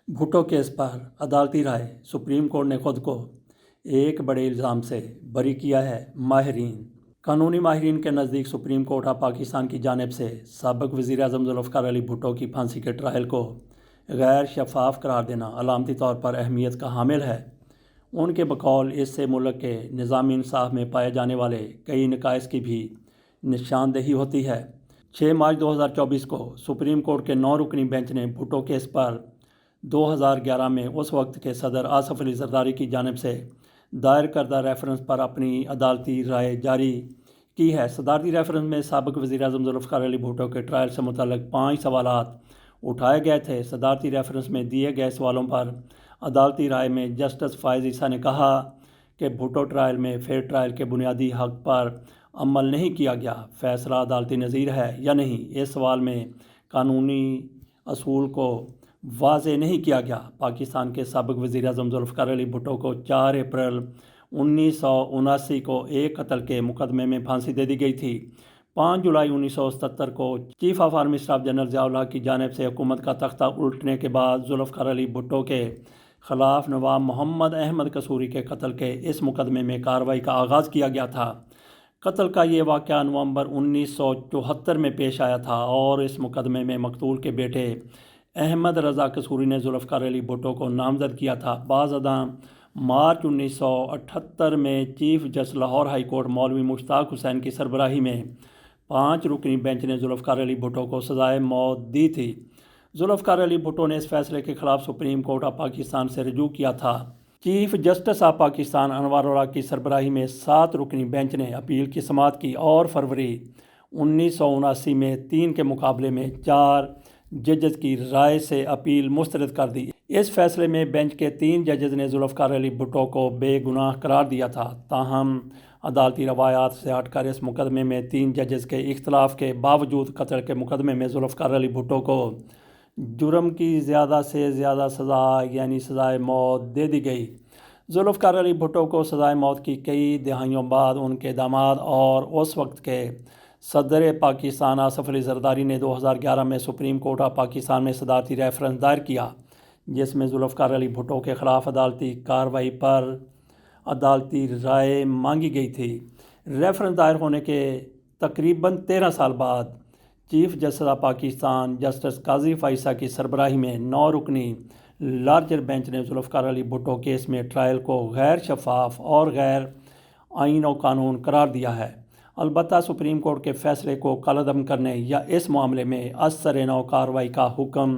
Bhutto case پر عدالتی رائے، supreme court نے خود کو ایک بڑے الزام سے بری کیا ہے۔ ماہرین قانونی ماہرین کے نزدیک سپریم کورٹ آف پاکستان کی جانب سے سابق وزیر اعظم ذوالفقار علی بھٹو کی پھانسی کے ٹرائل کو غیر شفاف قرار دینا علامتی طور پر اہمیت کا حامل ہے۔ ان کے بقول اس سے ملک کے نظام انصاف میں پائے جانے والے کئی نقائص کی بھی نشاندہی ہوتی ہے۔ 6 مارچ 2024 کو سپریم کورٹ کے 9 رکنی بینچ نے بھٹو کیس پر 2011 میں اس وقت کے صدر آصف علی زرداری کی جانب سے دائر کردہ ریفرنس پر اپنی عدالتی رائے جاری کی ہے۔ صدارتی ریفرنس میں سابق وزیر اعظم ذوالفقار علی بھٹو کے ٹرائل سے متعلق 5 سوالات اٹھائے گئے تھے۔ صدارتی ریفرنس میں دیے گئے سوالوں پر عدالتی رائے میں جسٹس فائز عیسیٰ نے کہا کہ بھٹو ٹرائل میں فیئر ٹرائل کے بنیادی حق پر عمل نہیں کیا گیا، فیصلہ عدالتی نظیر ہے یا نہیں، اس سوال میں قانونی اصول کو واضح نہیں کیا گیا۔ پاکستان کے سابق وزیر اعظم ذوالفقار علی بھٹو کو 4 اپریل 1979 کو ایک قتل کے مقدمے میں پھانسی دے دی گئی تھی۔ 5 جولائی 1977 کو chief of army staff general Zia الحق کی جانب سے حکومت کا تختہ الٹنے کے بعد ذوالفقار علی بھٹو کے خلاف نواب محمد احمد قصوری کے قتل کے اس مقدمے میں کارروائی کا آغاز کیا گیا تھا۔ قتل کا یہ واقعہ نومبر 1974 میں پیش آیا تھا اور اس مقدمے میں مقتول کے بیٹے احمد رضا قصوری نے ذوالفقار علی بھٹو کو نامزد کیا تھا۔ بعد ازاں مارچ 1978 میں chief justice Lahore high court مولوی مشتاق حسین کی سربراہی میں 5 رکنی بینچ نے ذوالفقار علی بھٹو کو سزائے موت دی تھی۔ ذوالفقار علی بھٹو نے اس فیصلے کے خلاف سپریم کورٹ آف پاکستان سے رجوع کیا تھا۔ چیف جسٹس آف پاکستان انوار الحق کی سربراہی میں 7 رکنی بینچ نے اپیل کی سماعت کی اور فروری 1979 میں 3 کے مقابلے میں 4 ججز کی رائے سے اپیل مسترد کر دی۔ اس فیصلے میں بینچ کے 3 ججز نے ذوالفقار علی بھٹو کو بے گناہ قرار دیا تھا۔ تاہم عدالتی روایات سے ہٹ کر اس مقدمے میں 3 ججز کے اختلاف کے باوجود قتل کے مقدمے میں ذوالفقار علی بھٹو کو جرم کی زیادہ سے زیادہ سزا یعنی سزائے موت دے دی گئی۔ ذوالفقار علی بھٹو کو سزائے موت کی کئی دہائیوں بعد ان کے داماد اور اس وقت کے صدر پاکستان آصف علی زرداری نے 2011 میں سپریم کورٹ آف پاکستان میں صدارتی ریفرنس دائر کیا، جس میں ذوالفقار علی بھٹو کے خلاف عدالتی کارروائی پر عدالتی رائے مانگی گئی تھی۔ ریفرنس دائر ہونے کے تقریباً 13 سال بعد chief justice of Pakistan justice قاضی فائصہ کی سربراہی میں 9 رکنی لارجر بینچ نے ذوالفقار علی بھٹو کیس میں ٹرائل کو غیر شفاف اور غیر آئین و قانون قرار دیا ہے۔ البتہ سپریم کورٹ کے فیصلے کو کالعدم کرنے یا اس معاملے میں از سر نو کارروائی کا حکم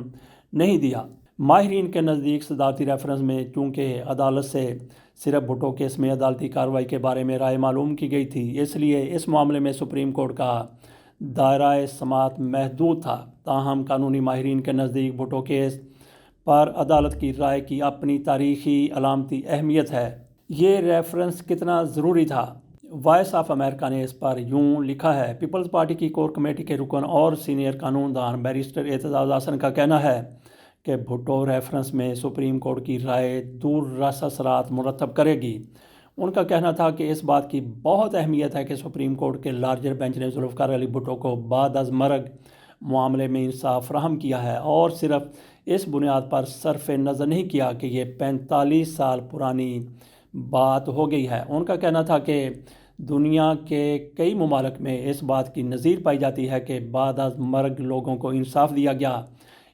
نہیں دیا۔ ماہرین کے نزدیک صدارتی ریفرنس میں چونکہ عدالت سے صرف بھٹو کیس میں عدالتی کارروائی کے بارے میں رائے معلوم کی گئی تھی، اس لیے اس معاملے میں سپریم کورٹ کا دائرۂ سماعت محدود تھا۔ تاہم قانونی ماہرین کے نزدیک بھٹو کیس پر عدالت کی رائے کی اپنی تاریخی علامتی اہمیت ہے۔ یہ ریفرنس کتنا ضروری تھا؟ وائس آف امریکہ نے اس پر یوں لکھا ہے۔ پیپلز پارٹی کی کور کمیٹی کے رکن اور سینئر قانون دان بیرسٹر اعتزاز احسن کا کہنا ہے کہ بھٹو ریفرنس میں سپریم کورٹ کی رائے دور رس اثرات مرتب کرے گی۔ ان کا کہنا تھا کہ اس بات کی بہت اہمیت ہے کہ سپریم کورٹ کے لارجر بینچ نے ذوالفقار علی بھٹو کو بعد از مرگ معاملے میں انصاف فراہم کیا ہے اور صرف اس بنیاد پر صرف نظر نہیں کیا کہ یہ 45 سال پرانی بات ہو گئی ہے۔ ان کا کہنا تھا کہ دنیا کے کئی ممالک میں اس بات کی نظیر پائی جاتی ہے کہ بعد از مرگ لوگوں کو انصاف دیا گیا۔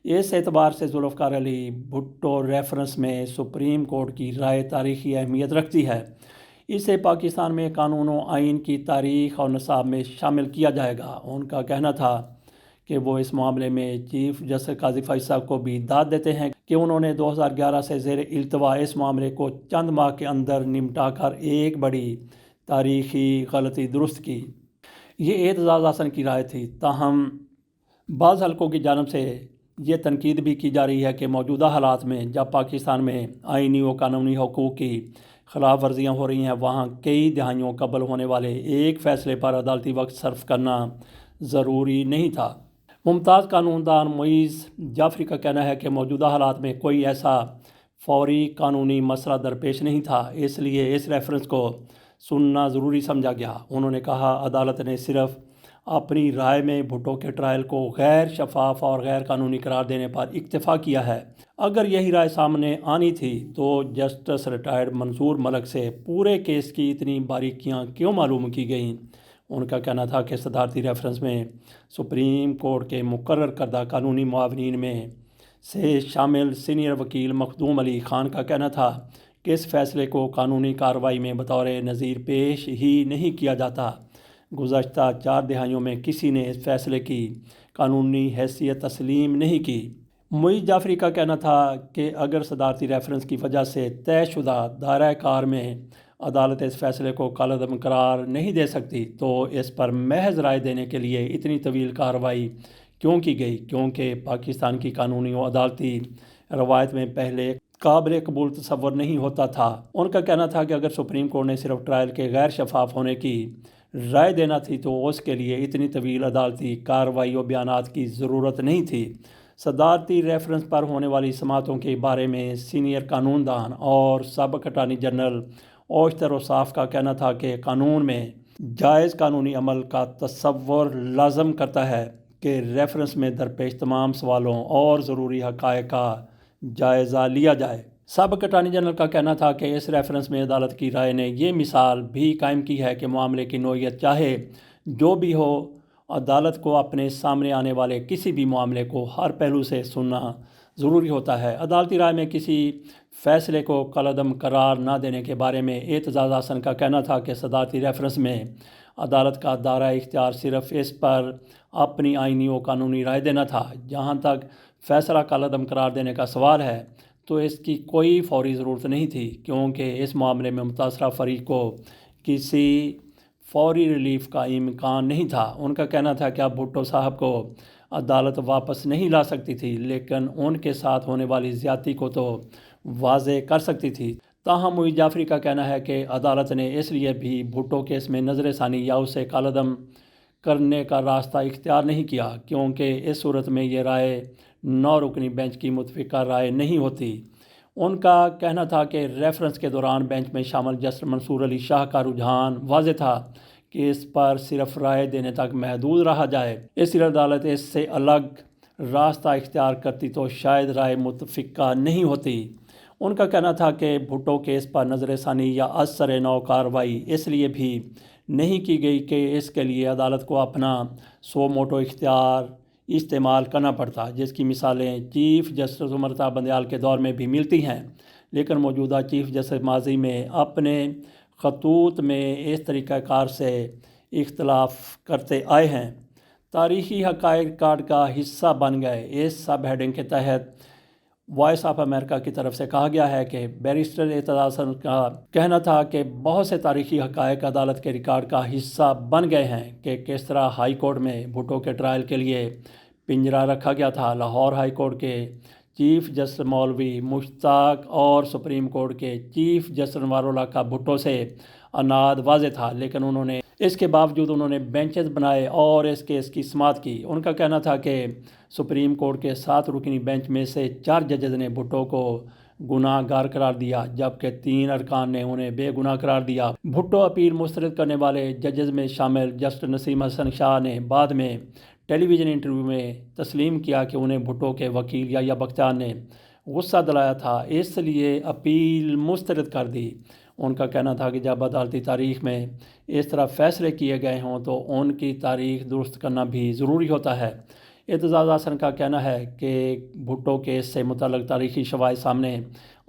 اس اعتبار سے ذوالفقار علی بھٹو ریفرنس میں سپریم کورٹ کی رائے تاریخی اہمیت رکھتی ہے۔ اسے پاکستان میں قانون و آئین کی تاریخ اور نصاب میں شامل کیا جائے گا۔ ان کا کہنا تھا کہ وہ اس معاملے میں چیف جسٹس قاضی فائصہ کو بھی داد دیتے ہیں کہ انہوں نے 2011 سے زیر التوا اس معاملے کو چند ماہ کے اندر نمٹا کر ایک بڑی تاریخی غلطی درست کی۔ یہ اعتزاز احسن کی رائے تھی۔ تاہم بعض حلقوں کی جانب سے یہ تنقید بھی کی جا رہی ہے کہ موجودہ حالات میں جب پاکستان میں آئینی و قانونی حقوق کی خلاف ورزیاں ہو رہی ہیں، وہاں کئی دہائیوں قبل ہونے والے ایک فیصلے پر عدالتی وقت صرف کرنا ضروری نہیں تھا۔ ممتاز قانون دان معیز جعفری کا کہنا ہے کہ موجودہ حالات میں کوئی ایسا فوری قانونی مسئلہ درپیش نہیں تھا، اس لیے اس ریفرنس کو سننا ضروری سمجھا گیا۔ انہوں نے کہا عدالت نے صرف اپنی رائے میں بھٹو کے ٹرائل کو غیر شفاف اور غیر قانونی قرار دینے پر اکتفا کیا ہے۔ اگر یہی رائے سامنے آنی تھی تو جسٹس ریٹائرڈ منصور ملک سے پورے کیس کی اتنی باریکیاں کیوں معلوم کی گئیں؟ ان کا کہنا تھا کہ صدارتی ریفرنس میں سپریم کورٹ کے مقرر کردہ قانونی معاونین میں سے شامل سینئر وکیل مخدوم علی خان کا کہنا تھا کہ اس فیصلے کو قانونی کارروائی میں بطور نظیر پیش ہی نہیں کیا جاتا۔ گزشتہ 4 دہائیوں میں کسی نے اس فیصلے کی قانونی حیثیت تسلیم نہیں کی۔ معیز جعفری کا کہنا تھا کہ اگر صدارتی ریفرنس کی وجہ سے طے شدہ دائرہ کار میں عدالت اس فیصلے کو کالعدم قرار نہیں دے سکتی تو اس پر محض رائے دینے کے لیے اتنی طویل کارروائی کیوں کی گئی؟ کیونکہ پاکستان کی قانونی و عدالتی روایت میں پہلے قابل قبول تصور نہیں ہوتا تھا۔ ان کا کہنا تھا کہ اگر سپریم کورٹ نے صرف ٹرائل کے غیر شفاف ہونے کی رائے دینا تھی تو اس کے لیے اتنی طویل عدالتی کارروائی و بیانات کی ضرورت نہیں تھی۔ صدارتی ریفرنس پر ہونے والی سماعتوں کے بارے میں سینئر قانون دان اور سابق اٹارنی جنرل اوشتر اوصاف کا کہنا تھا کہ قانون میں جائز قانونی عمل کا تصور لازم کرتا ہے کہ ریفرنس میں درپیش تمام سوالوں اور ضروری حقائق کا جائزہ لیا جائے۔ سابق اٹارنی جنرل کا کہنا تھا کہ اس ریفرنس میں عدالت کی رائے نے یہ مثال بھی قائم کی ہے کہ معاملے کی نوعیت چاہے جو بھی ہو، عدالت کو اپنے سامنے آنے والے کسی بھی معاملے کو ہر پہلو سے سننا ضروری ہوتا ہے۔ عدالتی رائے میں کسی فیصلے کو کالعدم قرار نہ دینے کے بارے میں اعتزاز حسن کا کہنا تھا کہ صدارتی ریفرنس میں عدالت کا دائرہ اختیار صرف اس پر اپنی آئینی و قانونی رائے دینا تھا۔ جہاں تک فیصلہ کالعدم قرار دینے کا سوال ہے تو اس کی کوئی فوری ضرورت نہیں تھی، کیونکہ اس معاملے میں متاثرہ فریق کو کسی فوری ریلیف کا امکان نہیں تھا۔ ان کا کہنا تھا کہ اب بھٹو صاحب کو عدالت واپس نہیں لا سکتی تھی، لیکن ان کے ساتھ ہونے والی زیادتی کو تو واضح کر سکتی تھی۔ تاہم معیز جعفری کا کہنا ہے کہ عدالت نے اس لیے بھی بھٹو کیس میں نظر ثانی یا اسے کالعدم کرنے کا راستہ اختیار نہیں کیا کیونکہ اس صورت میں یہ رائے 9 رکنی بینچ کی متفقہ رائے نہیں ہوتی۔ ان کا کہنا تھا کہ ریفرنس کے دوران بینچ میں شامل جسٹس منصور علی شاہ کا رجحان واضح تھا کہ اس پر صرف رائے دینے تک محدود رہا جائے۔ اس لیے عدالت اس سے الگ راستہ اختیار کرتی تو شاید رائے متفقہ نہیں ہوتی۔ ان کا کہنا تھا کہ بھٹو کیس پر نظر ثانی یا از سر نو کارروائی اس لیے بھی نہیں کی گئی کہ اس کے لیے عدالت کو اپنا سو موٹو اختیار استعمال کرنا پڑتا، جس کی مثالیں چیف جسٹس امرتا بندیال کے دور میں بھی ملتی ہیں، لیکن موجودہ چیف جسٹس ماضی میں اپنے خطوط میں اس طریقہ کار سے اختلاف کرتے آئے ہیں۔ تاریخی حقائق ریکارڈ کا حصہ بن گئے۔ اس سب ہیڈنگ کے تحت وائس آف امریکہ کی طرف سے کہا گیا ہے کہ بیرسٹر اعتزاز حسن کا کہنا تھا کہ بہت سے تاریخی حقائق عدالت کے ریکارڈ کا حصہ بن گئے ہیں کہ کس طرح ہائی کورٹ میں بھٹو کے ٹرائل کے لیے پنجرہ رکھا گیا تھا۔ لاہور ہائی کورٹ کے چیف جسٹس مولوی مشتاق اور سپریم کورٹ کے چیف جسٹس انوار اللہ کا بھٹو سے عناد واضح تھا، لیکن اس کے باوجود انہوں نے بینچز بنائے اور اس کیس کی سماعت کی۔ ان کا کہنا تھا کہ سپریم کورٹ کے 7 رکنی بینچ میں سے 4 ججز نے بھٹو کو گناہ گار قرار دیا جبکہ 3 ارکان نے انہیں بے گناہ قرار دیا۔ بھٹو اپیل مسترد کرنے والے ججز میں شامل جسٹس نسیم حسن شاہ نے بعد میں ٹیلی ویژن انٹرویو میں تسلیم کیا کہ انہیں بھٹو کے وکیل یحییٰ بختیار نے غصہ دلایا تھا، اس لیے اپیل مسترد کر دی۔ ان کا کہنا تھا کہ جب عدالتی تاریخ میں اس طرح فیصلے کیے گئے ہوں تو ان کی تاریخ درست کرنا بھی ضروری ہوتا ہے۔ اعتزاز حسن کا کہنا ہے کہ بھٹو کیس سے متعلق تاریخی شواہد سامنے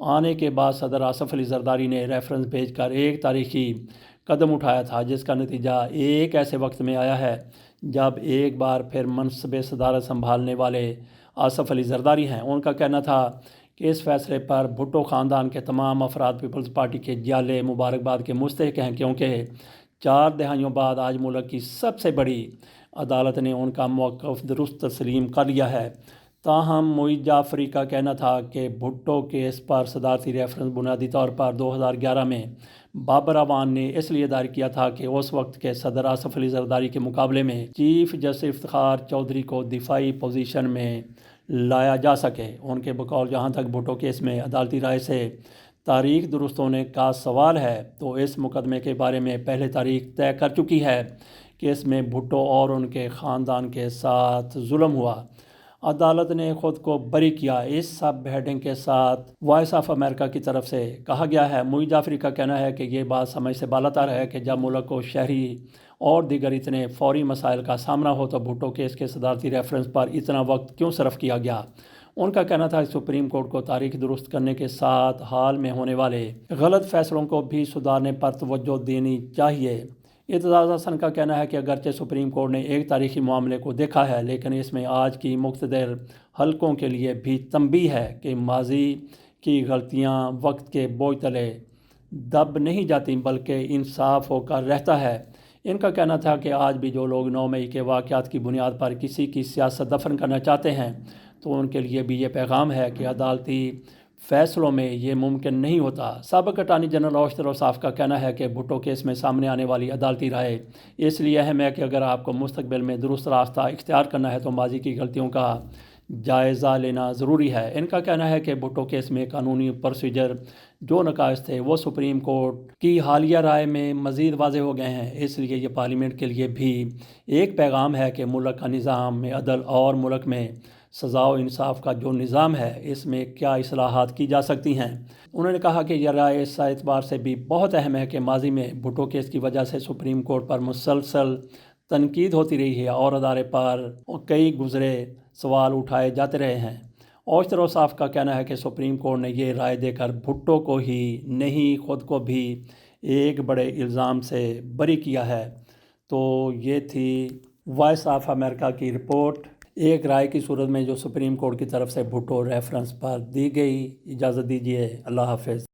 آنے کے بعد صدر آصف علی زرداری نے ریفرنس بھیج کر ایک تاریخی قدم اٹھایا تھا، جس کا نتیجہ ایک ایسے وقت میں آیا ہے جب ایک بار پھر منصب صدارت سنبھالنے والے آصف علی زرداری ہیں۔ ان کا کہنا تھا کہ اس فیصلے پر بھٹو خاندان کے تمام افراد پیپلز پارٹی کے جالے مبارکباد کے مستحق ہیں، کیونکہ 4 دہائیوں بعد آج ملک کی سب سے بڑی عدالت نے ان کا موقف درست تسلیم کر لیا ہے۔ تاہم معیز جعفری کا کہنا تھا کہ بھٹو کیس پر صدارتی ریفرنس بنیادی طور پر 2011 میں بابر اعوان نے اس لیے دائر کیا تھا کہ اس وقت کے صدر آصف علی زرداری کے مقابلے میں چیف جسٹس افتخار چودھری کو دفاعی پوزیشن میں لایا جا سکے۔ ان کے بقول جہاں تک بھٹو کیس میں عدالتی رائے سے تاریخ درست ہونے کا سوال ہے تو اس مقدمے کے بارے میں پہلے تاریخ طے کر چکی ہے، کیس میں بھٹو اور ان کے خاندان کے ساتھ ظلم ہوا۔ عدالت نے خود کو بری کیا۔ اس سب ہیڈنگ کے ساتھ وائس آف امریکہ کی طرف سے کہا گیا ہے، معین جعفری کا کہنا ہے کہ یہ بات سمجھ سے بالاتر ہے کہ جب ملک کو شہری اور دیگر اتنے فوری مسائل کا سامنا ہو تو بھٹو کیس کے صدارتی ریفرنس پر اتنا وقت کیوں صرف کیا گیا۔ ان کا کہنا تھا کہ سپریم کورٹ کو تاریخ درست کرنے کے ساتھ حال میں ہونے والے غلط فیصلوں کو بھی سدھارنے پر توجہ دینی چاہیے۔ اعتزاز حسن کا کہنا ہے کہ اگرچہ سپریم کورٹ نے ایک تاریخی معاملے کو دیکھا ہے، لیکن اس میں آج کی مقتدر حلقوں کے لیے بھی تنبیہ ہے کہ ماضی کی غلطیاں وقت کے بوجھ تلے دب نہیں جاتی بلکہ انصاف ہو کر رہتا ہے۔ ان کا کہنا تھا کہ آج بھی جو لوگ 9 مئی کے واقعات کی بنیاد پر کسی کی سیاست دفن کرنا چاہتے ہیں تو ان کے لیے بھی یہ پیغام ہے کہ عدالتی فیصلوں میں یہ ممکن نہیں ہوتا۔ سابق اٹارنی جنرل اوشتر اوصاف کا کہنا ہے کہ بھٹو کیس میں سامنے آنے والی عدالتی رائے اس لیے اہم ہے کہ اگر آپ کو مستقبل میں درست راستہ اختیار کرنا ہے تو ماضی کی غلطیوں کا جائزہ لینا ضروری ہے۔ ان کا کہنا ہے کہ بھٹو کیس میں قانونی پروسیجر جو نقائص تھے وہ سپریم کورٹ کی حالیہ رائے میں مزید واضح ہو گئے ہیں۔ اس لیے یہ پارلیمنٹ کے لیے بھی ایک پیغام ہے کہ ملک کا نظام میں عدل اور ملک میں سزا و انصاف کا جو نظام ہے اس میں کیا اصلاحات کی جا سکتی ہیں۔ انہوں نے کہا کہ یہ رائے اس اعتبار سے بھی بہت اہم ہے کہ ماضی میں بھٹو کیس کی وجہ سے سپریم کورٹ پر مسلسل تنقید ہوتی رہی ہے اور ادارے پر کئی گزرے سوال اٹھائے جاتے رہے ہیں۔ اوشتر اوصاف کا کہنا ہے کہ سپریم کورٹ نے یہ رائے دے کر بھٹو کو ہی نہیں خود کو بھی ایک بڑے الزام سے بری کیا ہے۔ تو یہ تھی وائس آف امریکہ کی رپورٹ، ایک رائے کی صورت میں جو سپریم کورٹ کی طرف سے بھٹو ریفرنس پر دی گئی۔ اجازت دیجیے، اللہ حافظ۔